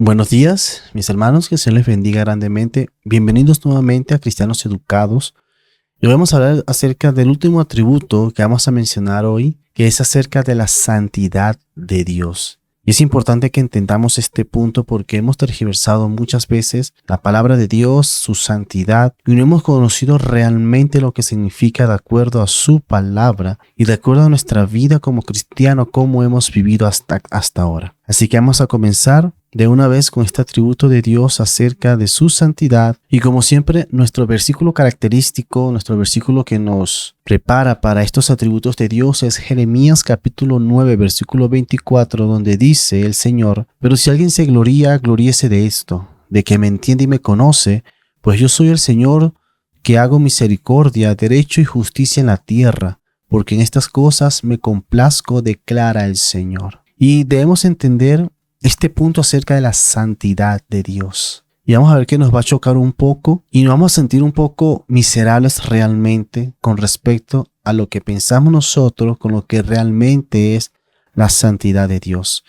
Buenos días, mis hermanos, que el Señor les bendiga grandemente. Bienvenidos nuevamente a Cristianos Educados. Y hoy vamos a hablar acerca del último atributo que vamos a mencionar hoy, que es acerca de la santidad de Dios. Y es importante que entendamos este punto porque hemos tergiversado muchas veces la palabra de Dios, su santidad, y no hemos conocido realmente lo que significa de acuerdo a su palabra y de acuerdo a nuestra vida como cristiano, cómo hemos vivido hasta ahora. Así que vamos a comenzar de una vez con este atributo de Dios acerca de su santidad. Y como siempre, nuestro versículo característico, nuestro versículo que nos prepara para estos atributos de Dios es Jeremías capítulo 9, versículo 24, donde dice el Señor: pero si alguien se gloría, gloríese de esto, de que me entiende y me conoce, pues yo soy el Señor que hago misericordia, derecho y justicia en la tierra, porque en estas cosas me complazco, declara el Señor. Y debemos entender este punto acerca de la santidad de Dios. Y vamos a ver que nos va a chocar un poco y nos vamos a sentir un poco miserables realmente con respecto a lo que pensamos nosotros, con lo que realmente es la santidad de Dios.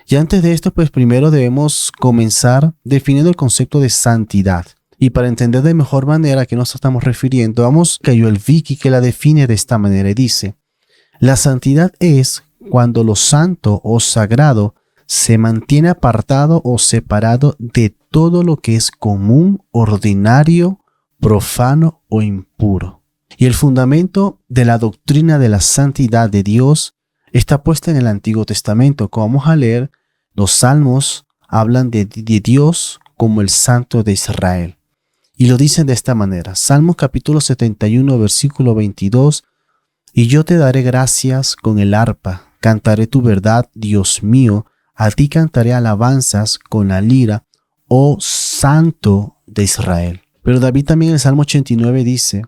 Y antes de esto, pues primero debemos comenzar definiendo el concepto de santidad. Y para entender de mejor manera a qué nos estamos refiriendo, vamos a Joel Vicky, que la define de esta manera y dice: la santidad es cuando lo santo o sagrado se mantiene apartado o separado de todo lo que es común, ordinario, profano o impuro. Y el fundamento de la doctrina de la santidad de Dios está puesta en el Antiguo Testamento. Como vamos a leer, los salmos hablan de Dios como el Santo de Israel. Y lo dicen de esta manera. Salmos capítulo 71, versículo 22. Y yo te daré gracias con el arpa, cantaré tu verdad, Dios mío. A ti cantaré alabanzas con la lira, oh Santo de Israel. Pero David también en el Salmo 89 dice: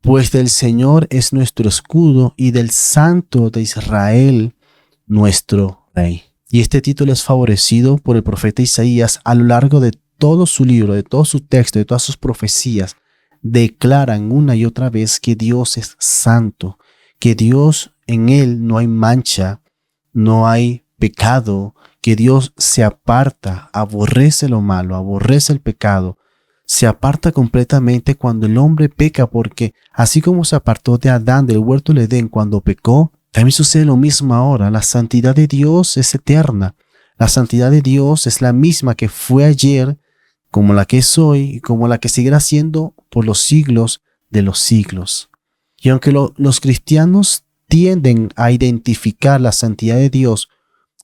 pues del Señor es nuestro escudo y del Santo de Israel nuestro Rey. Y este título es favorecido por el profeta Isaías a lo largo de todo su libro, de todo su texto, de todas sus profecías. Declaran una y otra vez que Dios es santo, que Dios en él no hay mancha, no hay pecado, que Dios se aparta, aborrece lo malo, aborrece el pecado, se aparta completamente cuando el hombre peca, porque así como se apartó de Adán del huerto del Edén cuando pecó, también sucede lo mismo ahora. La santidad de Dios es eterna, la santidad de Dios es la misma que fue ayer, como la que es hoy y como la que seguirá siendo por los siglos de los siglos. Y aunque los cristianos tienden a identificar la santidad de Dios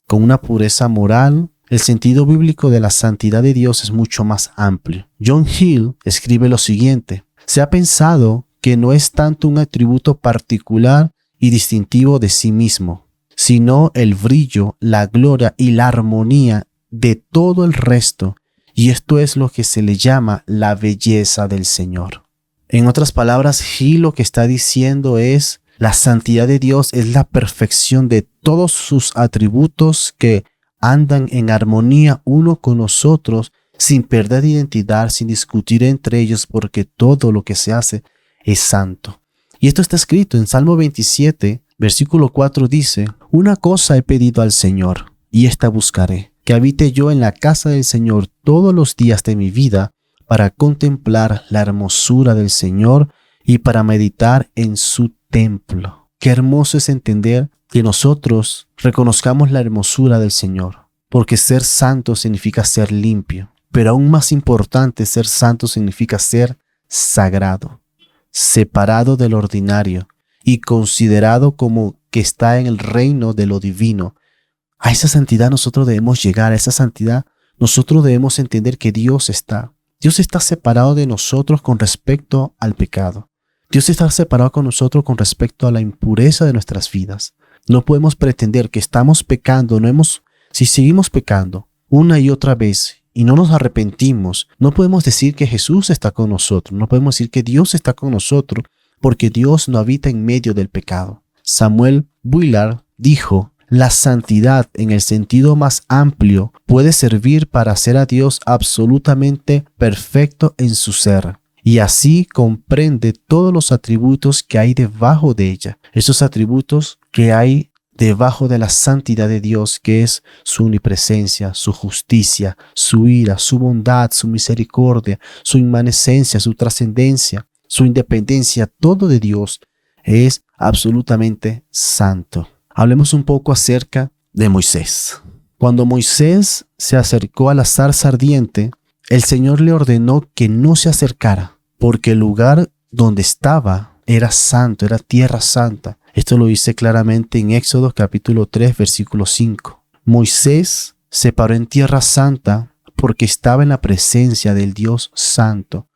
con una pureza moral, el sentido bíblico de la santidad de Dios es mucho más amplio. John Hill escribe lo siguiente: se ha pensado que no es tanto un atributo particular y distintivo de sí mismo, sino el brillo, la gloria y la armonía de todo el resto, y esto es lo que se le llama la belleza del Señor. En otras palabras, Hill lo que está diciendo es: la santidad de Dios es la perfección de todos sus atributos que andan en armonía uno con nosotros, sin perder identidad, sin discutir entre ellos, porque todo lo que se hace es santo. Y esto está escrito en Salmo 27, versículo 4 dice: una cosa he pedido al Señor, y esta buscaré, que habite yo en la casa del Señor todos los días de mi vida, para contemplar la hermosura del Señor y para meditar en su templo. Qué hermoso es entender que nosotros reconozcamos la hermosura del Señor, porque ser santo significa ser limpio, pero aún más importante, ser santo significa ser sagrado, separado del ordinario y considerado como que está en el reino de lo divino. A esa santidad nosotros debemos llegar, a esa santidad nosotros debemos entender que Dios está separado de nosotros con respecto al pecado. Dios está separado con nosotros con respecto a la impureza de nuestras vidas. No podemos pretender que estamos pecando, si seguimos pecando una y otra vez y no nos arrepentimos, no podemos decir que Jesús está con nosotros, no podemos decir que Dios está con nosotros, porque Dios no habita en medio del pecado. Samuel Bullard dijo: la santidad en el sentido más amplio puede servir para hacer a Dios absolutamente perfecto en su ser. Y así comprende todos los atributos que hay debajo de ella. Esos atributos que hay debajo de la santidad de Dios, que es su omnipresencia, su justicia, su ira, su bondad, su misericordia, su inmanescencia, su trascendencia, su independencia, todo de Dios es absolutamente santo. Hablemos un poco acerca de Moisés. Cuando Moisés se acercó a la zarza ardiente, el Señor le ordenó que no se acercara, porque el lugar donde estaba era santo, era tierra santa. Esto lo dice claramente en Éxodo capítulo 3, versículo 5. Moisés se paró en tierra santa porque estaba en la presencia del Dios santo.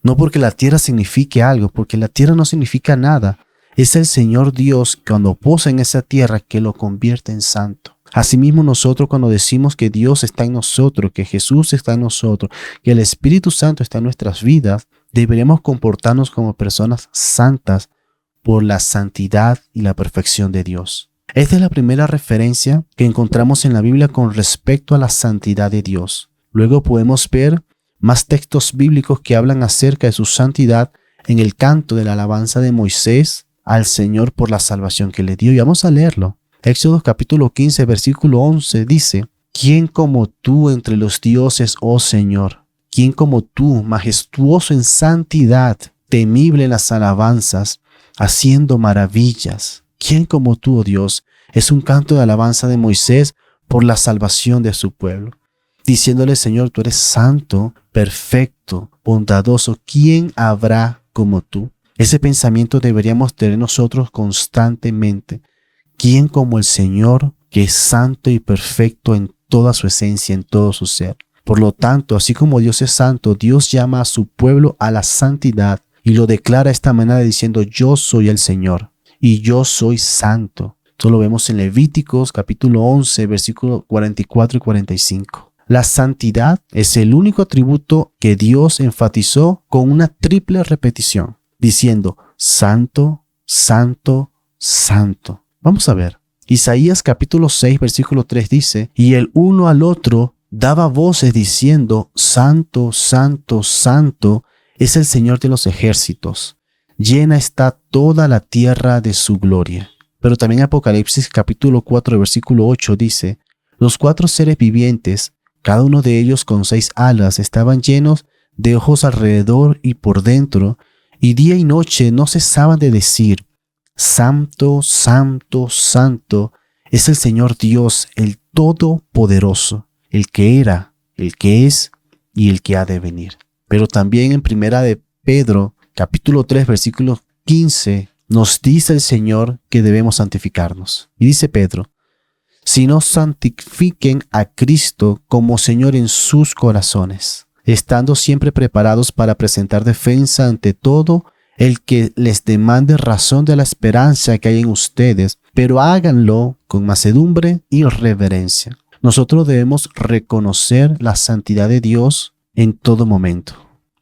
No porque la tierra signifique algo, porque la tierra no significa nada. Es el Señor Dios cuando posa en esa tierra que lo convierte en santo. Asimismo nosotros cuando decimos que Dios está en nosotros, que Jesús está en nosotros, que el Espíritu Santo está en nuestras vidas, deberemos comportarnos como personas santas por la santidad y la perfección de Dios. Esta es la primera referencia que encontramos en la Biblia con respecto a la santidad de Dios. Luego podemos ver más textos bíblicos que hablan acerca de su santidad en el canto de la alabanza de Moisés al Señor por la salvación que le dio. Y vamos a leerlo. Éxodo capítulo 15, versículo 11 dice: ¿Quién como tú entre los dioses, oh Señor? ¿Quién como tú, majestuoso en santidad, temible en las alabanzas, haciendo maravillas? ¿Quién como tú, oh Dios? Es un canto de alabanza de Moisés por la salvación de su pueblo, diciéndole: Señor, tú eres santo, perfecto, bondadoso. ¿Quién habrá como tú? Ese pensamiento deberíamos tener nosotros constantemente. ¿Quién como el Señor, que es santo y perfecto en toda su esencia, en todo su ser? Por lo tanto, así como Dios es santo, Dios llama a su pueblo a la santidad y lo declara de esta manera diciendo: yo soy el Señor y yo soy santo. Esto lo vemos en Levíticos capítulo 11, versículos 44 y 45. La santidad es el único atributo que Dios enfatizó con una triple repetición, diciendo: santo, santo, santo. Vamos a ver. Isaías capítulo 6, versículo 3 dice: y el uno al otro daba voces diciendo: santo, santo, santo es el Señor de los ejércitos. Llena está toda la tierra de su gloria. Pero también Apocalipsis capítulo 4, versículo 8 dice: los 4 seres vivientes, cada uno de ellos con 6 alas, estaban llenos de ojos alrededor y por dentro, y día y noche no cesaban de decir: santo, santo, santo es el Señor Dios, el Todopoderoso, el que era, el que es y el que ha de venir. Pero también en primera de Pedro, capítulo 3, versículo 15, nos dice el Señor que debemos santificarnos. Y dice Pedro: si no santifiquen a Cristo como Señor en sus corazones, estando siempre preparados para presentar defensa ante todo el que les demande razón de la esperanza que hay en ustedes, pero háganlo con mansedumbre y reverencia. Nosotros debemos reconocer la santidad de Dios en todo momento.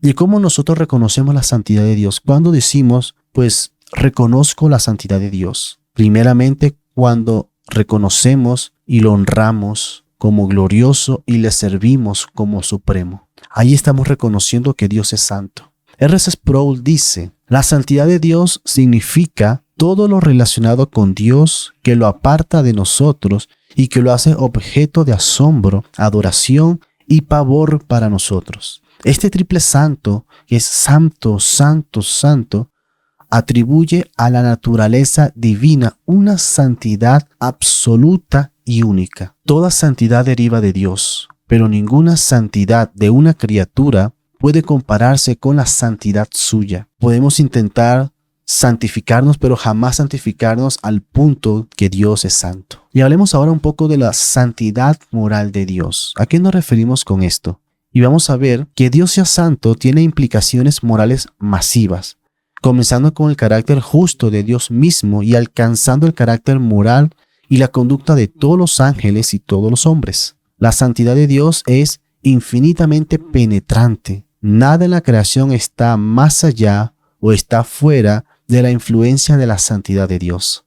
¿Y cómo nosotros reconocemos la santidad de Dios? Cuando decimos, pues, reconozco la santidad de Dios. Primeramente, cuando reconocemos y lo honramos como glorioso y le servimos como supremo. Ahí estamos reconociendo que Dios es santo. R.C. Sproul dice: la santidad de Dios significa todo lo relacionado con Dios que lo aparta de nosotros y que lo hace objeto de asombro, adoración y pavor para nosotros. Este triple santo, que es santo, santo, santo, atribuye a la naturaleza divina una santidad absoluta y única. Toda santidad deriva de Dios, pero ninguna santidad de una criatura puede compararse con la santidad suya. Podemos intentar santificarnos, pero jamás santificarnos al punto que Dios es santo. Y hablemos ahora un poco de la santidad moral de Dios. ¿A qué nos referimos con esto? Y vamos a ver que Dios sea santo tiene implicaciones morales masivas, comenzando con el carácter justo de Dios mismo y alcanzando el carácter moral y la conducta de todos los ángeles y todos los hombres. La santidad de Dios es infinitamente penetrante. Nada en la creación está más allá o está fuera de la influencia de la santidad de Dios.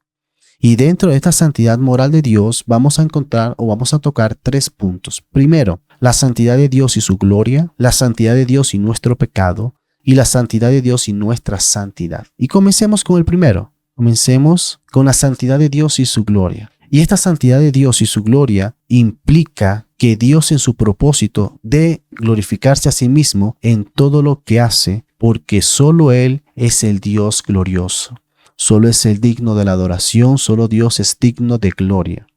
Y dentro de esta santidad moral de Dios vamos a encontrar o vamos a tocar 3 puntos. Primero, la santidad de Dios y su gloria, la santidad de Dios y nuestro pecado, y la santidad de Dios y nuestra santidad. Y comencemos con el primero. Comencemos con la santidad de Dios y su gloria. Y esta santidad de Dios y su gloria implica que Dios en su propósito de glorificarse a sí mismo en todo lo que hace, porque solo Él es el Dios glorioso. Solo es el digno de la adoración, solo Dios es digno de gloria.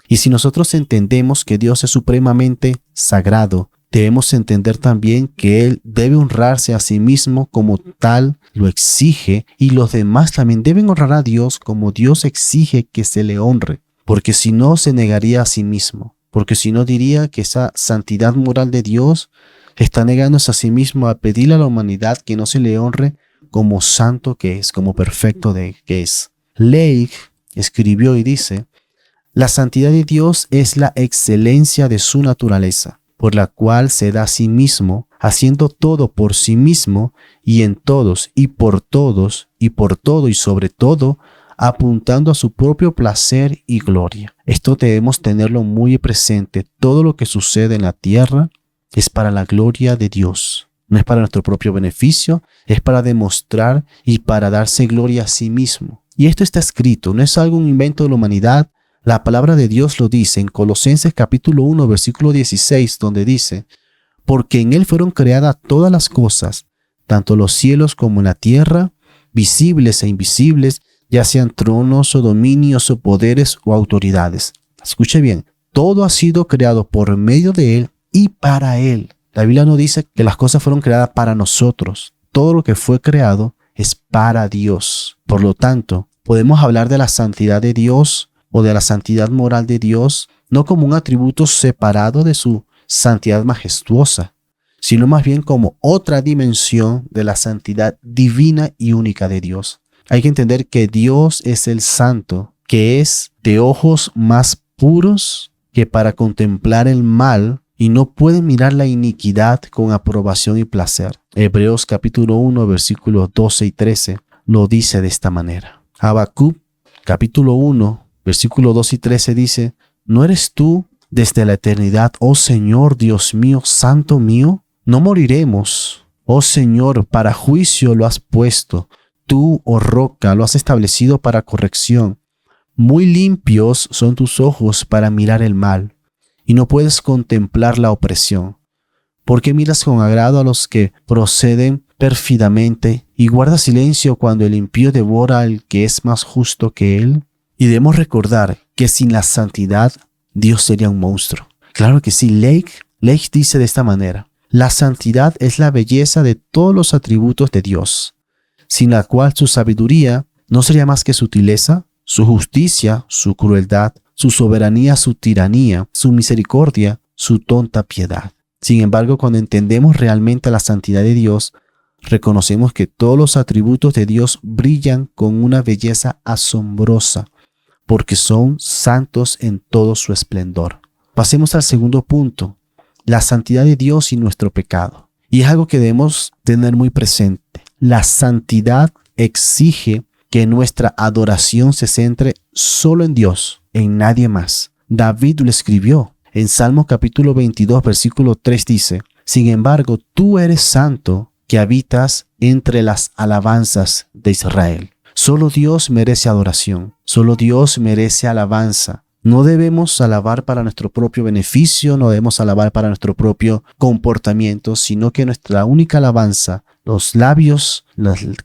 Y si nosotros entendemos que Dios es supremamente sagrado, debemos entender también que Él debe honrarse a sí mismo como tal lo exige, y los demás también deben honrar a Dios como Dios exige que se le honre, porque si no se negaría a sí mismo, porque si no diría que esa santidad moral de Dios está negándose a sí mismo a pedirle a la humanidad que no se le honre como santo que es, como perfecto que es. Leigh escribió y dice: la santidad de Dios es la excelencia de su naturaleza, por la cual se da a sí mismo, haciendo todo por sí mismo y en todos y por todos y por todo y sobre todo, apuntando a su propio placer y gloria. Esto debemos tenerlo muy presente. Todo lo que sucede en la tierra es para la gloria de Dios. No es para nuestro propio beneficio, es para demostrar y para darse gloria a sí mismo. Y esto está escrito, no es algún invento de la humanidad. La palabra de Dios lo dice en Colosenses capítulo 1, versículo 16, donde dice: porque en Él fueron creadas todas las cosas, tanto los cielos como la tierra, visibles e invisibles, ya sean tronos o dominios o poderes o autoridades. Escuche bien, todo ha sido creado por medio de Él y para Él. La Biblia no dice que las cosas fueron creadas para nosotros. Todo lo que fue creado es para Dios. Por lo tanto, podemos hablar de la santidad de Dios o de la santidad moral de Dios no como un atributo separado de su santidad majestuosa, sino más bien como otra dimensión de la santidad divina y única de Dios. Hay que entender que Dios es el santo, que es de ojos más puros que para contemplar el mal, y no puede mirar la iniquidad con aprobación y placer. Hebreos capítulo 1, versículos 12 y 13 lo dice de esta manera. Habacuc capítulo 1, versículos 2 y 13 dice: ¿no eres tú desde la eternidad, oh Señor, Dios mío, santo mío? No moriremos, oh Señor, para juicio lo has puesto. Tú, oh roca, lo has establecido para corrección. Muy limpios son tus ojos para mirar el mal, y no puedes contemplar la opresión. ¿Por qué miras con agrado a los que proceden pérfidamente y guardas silencio cuando el impío devora al que es más justo que él? Y debemos recordar que sin la santidad, Dios sería un monstruo. Claro que sí. Leigh dice de esta manera: la santidad es la belleza de todos los atributos de Dios, sin la cual su sabiduría no sería más que sutileza, su justicia, su crueldad, su soberanía, su tiranía, su misericordia, su tonta piedad. Sin embargo, cuando entendemos realmente la santidad de Dios, reconocemos que todos los atributos de Dios brillan con una belleza asombrosa, porque son santos en todo su esplendor. Pasemos al segundo punto: la santidad de Dios y nuestro pecado. Y es algo que debemos tener muy presente. La santidad exige que nuestra adoración se centre solo en Dios, en nadie más. David lo escribió en Salmo capítulo 22, versículo 3 dice: sin embargo, tú eres santo, que habitas entre las alabanzas de Israel. Solo Dios merece adoración, solo Dios merece alabanza. No debemos alabar para nuestro propio beneficio, no debemos alabar para nuestro propio comportamiento, sino que nuestra única alabanza, los labios,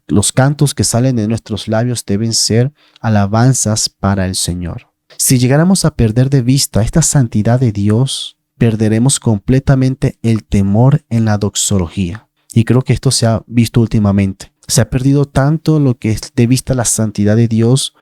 los cantos que salen de nuestros labios deben ser alabanzas para el Señor. Si llegáramos a perder de vista esta santidad de Dios, perderemos completamente el temor en la doxología. Y creo que esto se ha visto últimamente. Se ha perdido tanto lo que es de vista la santidad de Dios,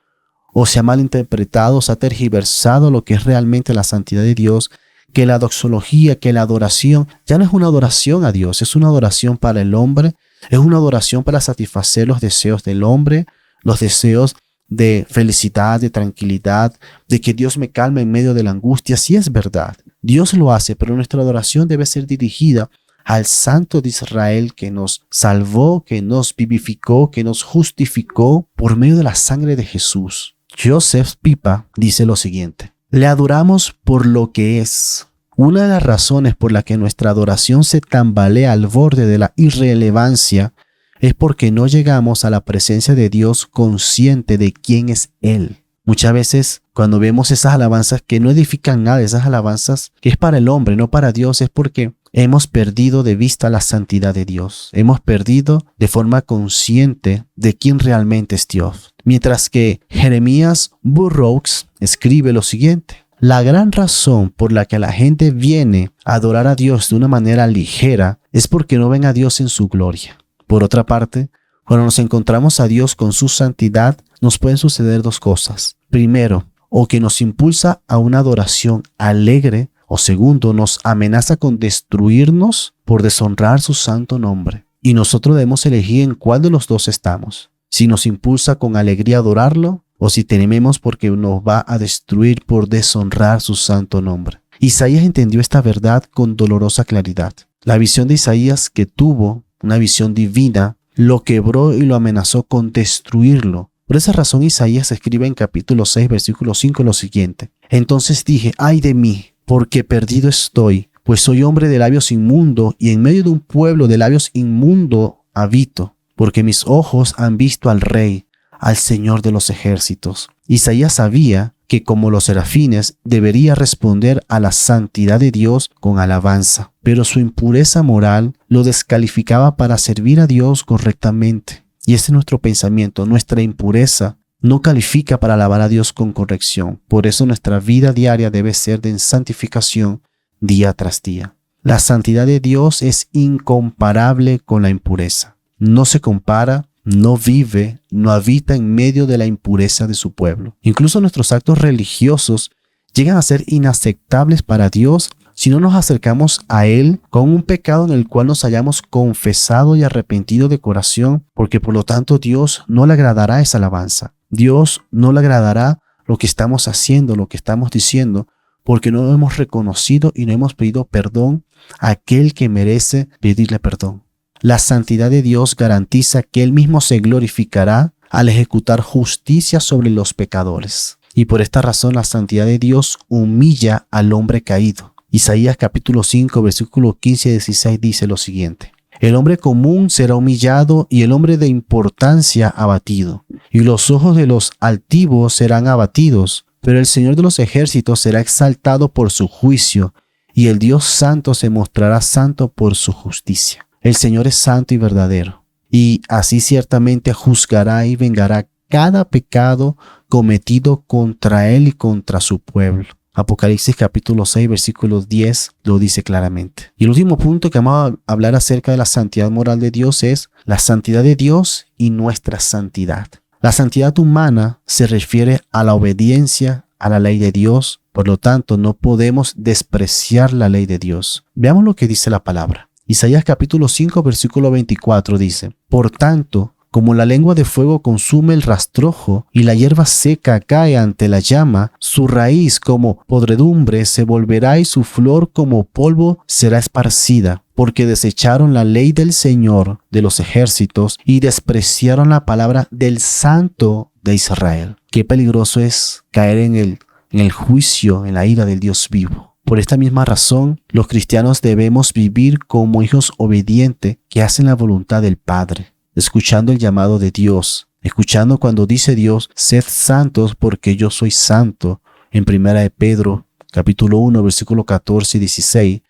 o se ha malinterpretado, se ha tergiversado lo que es realmente la santidad de Dios, que la doxología, que la adoración, ya no es una adoración a Dios, es una adoración para el hombre, es una adoración para satisfacer los deseos del hombre, los deseos de felicidad, de tranquilidad, de que Dios me calme en medio de la angustia. Sí es verdad, Dios lo hace, pero nuestra adoración debe ser dirigida al Santo de Israel, que nos salvó, que nos vivificó, que nos justificó por medio de la sangre de Jesús. Joseph Pipa dice lo siguiente: le adoramos por lo que es. Una de las razones por la que nuestra adoración se tambalea al borde de la irrelevancia es porque no llegamos a la presencia de Dios consciente de quién es Él. Muchas veces cuando vemos esas alabanzas que no edifican nada, esas alabanzas que es para el hombre, no para Dios, es porque hemos perdido de vista la santidad de Dios. Hemos perdido de forma consciente de quién realmente es Dios. Mientras que Jeremías Burroughs escribe lo siguiente: la gran razón por la que la gente viene a adorar a Dios de una manera ligera es porque no ven a Dios en su gloria. Por otra parte, cuando nos encontramos a Dios con su santidad, nos pueden suceder dos cosas. Primero, o que nos impulsa a una adoración alegre, o segundo, nos amenaza con destruirnos por deshonrar su santo nombre. Y nosotros debemos elegir en cuál de los dos estamos. Si nos impulsa con alegría a adorarlo, o si tememos porque nos va a destruir por deshonrar su santo nombre. Isaías entendió esta verdad con dolorosa claridad. La visión de Isaías que tuvo, una visión divina, lo quebró y lo amenazó con destruirlo. Por esa razón Isaías escribe en capítulo 6, versículo 5 lo siguiente: entonces dije, ay de mí, porque perdido estoy, pues soy hombre de labios inmundo y en medio de un pueblo de labios inmundo habito, porque mis ojos han visto al Rey, al Señor de los ejércitos. Isaías sabía que como los serafines debería responder a la santidad de Dios con alabanza, pero su impureza moral lo descalificaba para servir a Dios correctamente. Y ese es nuestro pensamiento, nuestra impureza no califica para alabar a Dios con corrección. Por eso nuestra vida diaria debe ser de santificación día tras día. La santidad de Dios es incomparable con la impureza. No se compara, no vive, no habita en medio de la impureza de su pueblo. Incluso nuestros actos religiosos llegan a ser inaceptables para Dios si no nos acercamos a Él con un pecado en el cual nos hayamos confesado y arrepentido de corazón, porque por lo tanto Dios no le agradará esa alabanza. Dios no le agradará lo que estamos haciendo, lo que estamos diciendo, porque no hemos reconocido y no hemos pedido perdón a aquel que merece pedirle perdón. La santidad de Dios garantiza que Él mismo se glorificará al ejecutar justicia sobre los pecadores. Y por esta razón la santidad de Dios humilla al hombre caído. Isaías capítulo 5, versículos 15 y 16 dice lo siguiente: el hombre común será humillado y el hombre de importancia abatido, y los ojos de los altivos serán abatidos, pero el Señor de los ejércitos será exaltado por su juicio, y el Dios santo se mostrará santo por su justicia. El Señor es santo y verdadero, y así ciertamente juzgará y vengará cada pecado cometido contra Él y contra su pueblo. Apocalipsis capítulo 6, versículo 10 lo dice claramente. Y el último punto que vamos a hablar acerca de la santidad moral de Dios es la santidad de Dios y nuestra santidad. La santidad humana se refiere a la obediencia a la ley de Dios, por lo tanto no podemos despreciar la ley de Dios. Veamos lo que dice la palabra. Isaías capítulo 5, versículo 24 dice: por tanto, como la lengua de fuego consume el rastrojo y la hierba seca cae ante la llama, su raíz como podredumbre se volverá y su flor como polvo será esparcida, porque desecharon la ley del Señor de los ejércitos y despreciaron la palabra del Santo de Israel. Qué peligroso es caer en el juicio, en la ira del Dios vivo. Por esta misma razón, los cristianos debemos vivir como hijos obedientes que hacen la voluntad del Padre, escuchando el llamado de Dios, escuchando cuando dice Dios: sed santos porque yo soy santo, en 1 de Pedro, capítulo 1, versículo 14 y 16,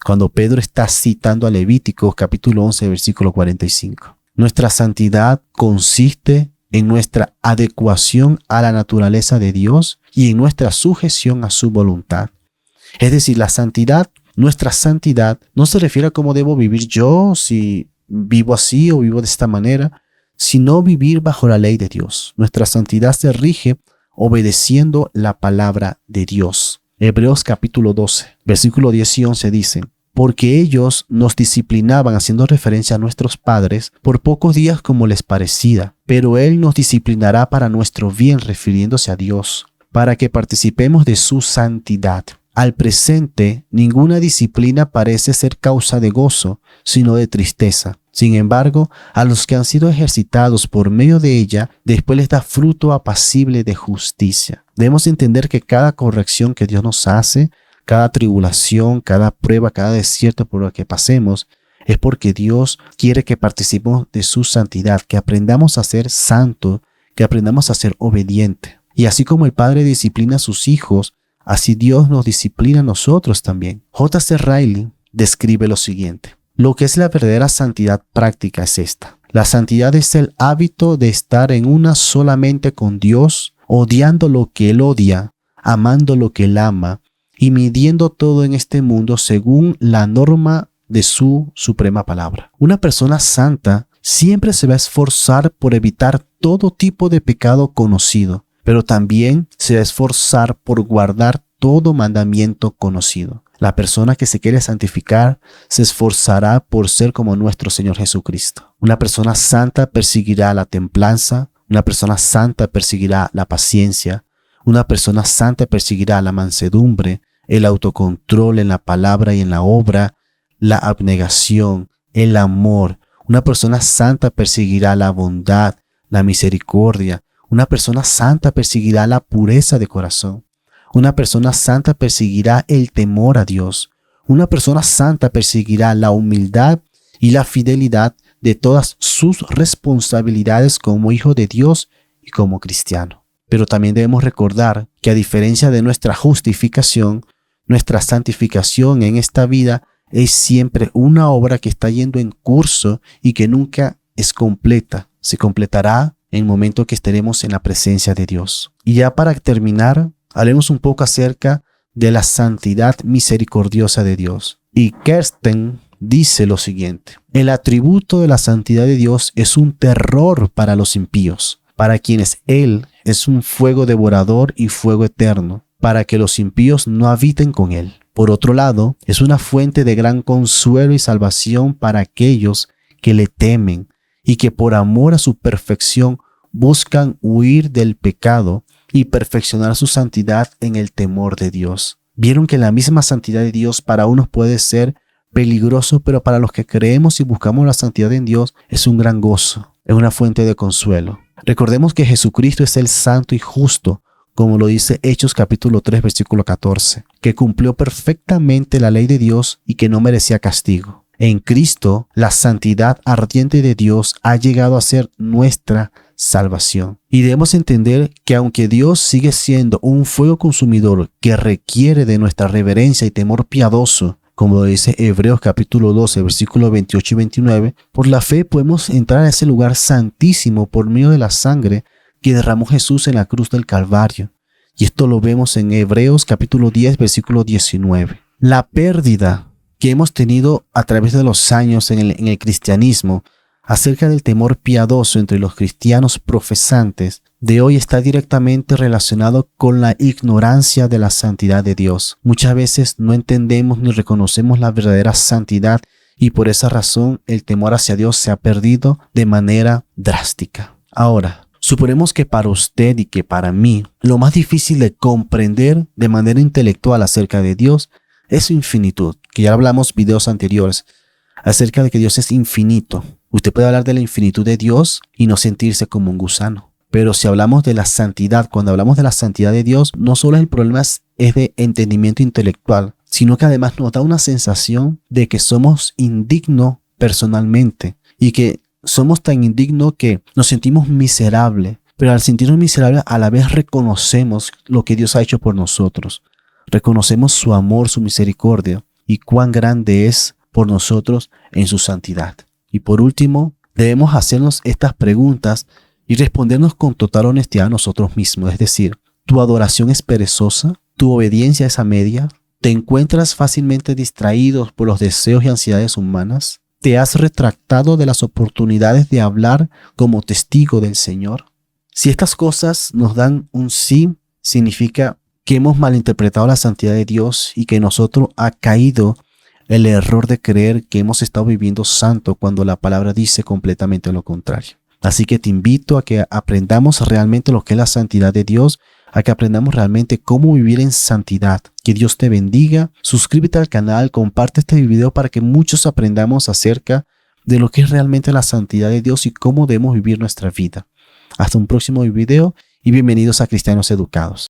cuando Pedro está citando a Levíticos, capítulo 11, versículo 45. Nuestra santidad consiste en nuestra adecuación a la naturaleza de Dios y en nuestra sujeción a su voluntad. Es decir, nuestra santidad no se refiere a cómo debo vivir yo, si vivo así o vivo de esta manera, sino vivir bajo la ley de Dios. Nuestra santidad se rige obedeciendo la palabra de Dios. Hebreos capítulo 12, versículo 10 y 11 dicen: porque ellos nos disciplinaban, haciendo referencia a nuestros padres, por pocos días como les parecía, pero Él nos disciplinará para nuestro bien, refiriéndose a Dios, para que participemos de su santidad. Al presente, ninguna disciplina parece ser causa de gozo, sino de tristeza. Sin embargo, a los que han sido ejercitados por medio de ella, después les da fruto apacible de justicia. Debemos entender que cada corrección que Dios nos hace, cada tribulación, cada prueba, cada desierto por lo que pasemos, es porque Dios quiere que participemos de su santidad, que aprendamos a ser santos, que aprendamos a ser obedientes. Y así como el Padre disciplina a sus hijos, así Dios nos disciplina a nosotros también. J.C. Riley describe lo siguiente: lo que es la verdadera santidad práctica es esta. La santidad es el hábito de estar en una solamente con Dios, odiando lo que Él odia, amando lo que Él ama y midiendo todo en este mundo según la norma de su suprema palabra. Una persona santa siempre se va a esforzar por evitar todo tipo de pecado conocido, pero también se va a esforzar por guardar todo mandamiento conocido. La persona que se quiere santificar se esforzará por ser como nuestro Señor Jesucristo. Una persona santa perseguirá la templanza, una persona santa perseguirá la paciencia, una persona santa perseguirá la mansedumbre, el autocontrol en la palabra y en la obra, la abnegación, el amor. Una persona santa perseguirá la bondad, la misericordia. Una persona santa perseguirá la pureza de corazón. Una persona santa perseguirá el temor a Dios. Una persona santa perseguirá la humildad y la fidelidad de todas sus responsabilidades como hijo de Dios y como cristiano. Pero también debemos recordar que a diferencia de nuestra justificación, nuestra santificación en esta vida es siempre una obra que está yendo en curso y que nunca es completa. Se completará en el momento que estaremos en la presencia de Dios. Y ya para terminar, hablemos un poco acerca de la santidad misericordiosa de Dios. Y Kersten dice lo siguiente: el atributo de la santidad de Dios es un terror para los impíos, para quienes Él es un fuego devorador y fuego eterno, para que los impíos no habiten con Él. Por otro lado, es una fuente de gran consuelo y salvación para aquellos que le temen y que por amor a su perfección buscan huir del pecado y perfeccionar su santidad en el temor de Dios. Vieron que la misma santidad de Dios para unos puede ser peligroso, pero para los que creemos y buscamos la santidad en Dios es un gran gozo, es una fuente de consuelo. Recordemos que Jesucristo es el santo y justo, como lo dice Hechos capítulo 3 versículo 14, que cumplió perfectamente la ley de Dios y que no merecía castigo. En Cristo, la santidad ardiente de Dios ha llegado a ser nuestra salvación. Y debemos entender que aunque Dios sigue siendo un fuego consumidor que requiere de nuestra reverencia y temor piadoso, como lo dice Hebreos capítulo 12, versículos 28 y 29, por la fe podemos entrar a ese lugar santísimo por medio de la sangre que derramó Jesús en la cruz del Calvario. Y esto lo vemos en Hebreos capítulo 10, versículo 19. La pérdida que hemos tenido a través de los años en el cristianismo acerca del temor piadoso entre los cristianos profesantes de hoy está directamente relacionado con la ignorancia de la santidad de Dios. Muchas veces no entendemos ni reconocemos la verdadera santidad y por esa razón el temor hacia Dios se ha perdido de manera drástica. Ahora, suponemos que para usted y que para mí, lo más difícil de comprender de manera intelectual acerca de Dios es su infinitud, que ya hablamos en videos anteriores acerca de que Dios es infinito. Usted puede hablar de la infinitud de Dios y no sentirse como un gusano. Pero si hablamos de la santidad, cuando hablamos de la santidad de Dios, no solo el problema es de entendimiento intelectual, sino que además nos da una sensación de que somos indignos personalmente y que somos tan indignos que nos sentimos miserables. Pero al sentirnos miserables, a la vez reconocemos lo que Dios ha hecho por nosotros. Reconocemos su amor, su misericordia y cuán grande es por nosotros en su santidad. Y por último, debemos hacernos estas preguntas y respondernos con total honestidad a nosotros mismos. Es decir, ¿tu adoración es perezosa? ¿Tu obediencia es a media? ¿Te encuentras fácilmente distraído por los deseos y ansiedades humanas? ¿Te has retractado de las oportunidades de hablar como testigo del Señor? Si estas cosas nos dan un sí, significa que hemos malinterpretado la santidad de Dios y que nosotros ha caído el error de creer que hemos estado viviendo santo cuando la palabra dice completamente lo contrario. Así que te invito a que aprendamos realmente lo que es la santidad de Dios, a que aprendamos realmente cómo vivir en santidad. Que Dios te bendiga. Suscríbete al canal, comparte este video para que muchos aprendamos acerca de lo que es realmente la santidad de Dios y cómo debemos vivir nuestra vida. Hasta un próximo video y bienvenidos a Cristianos Educados.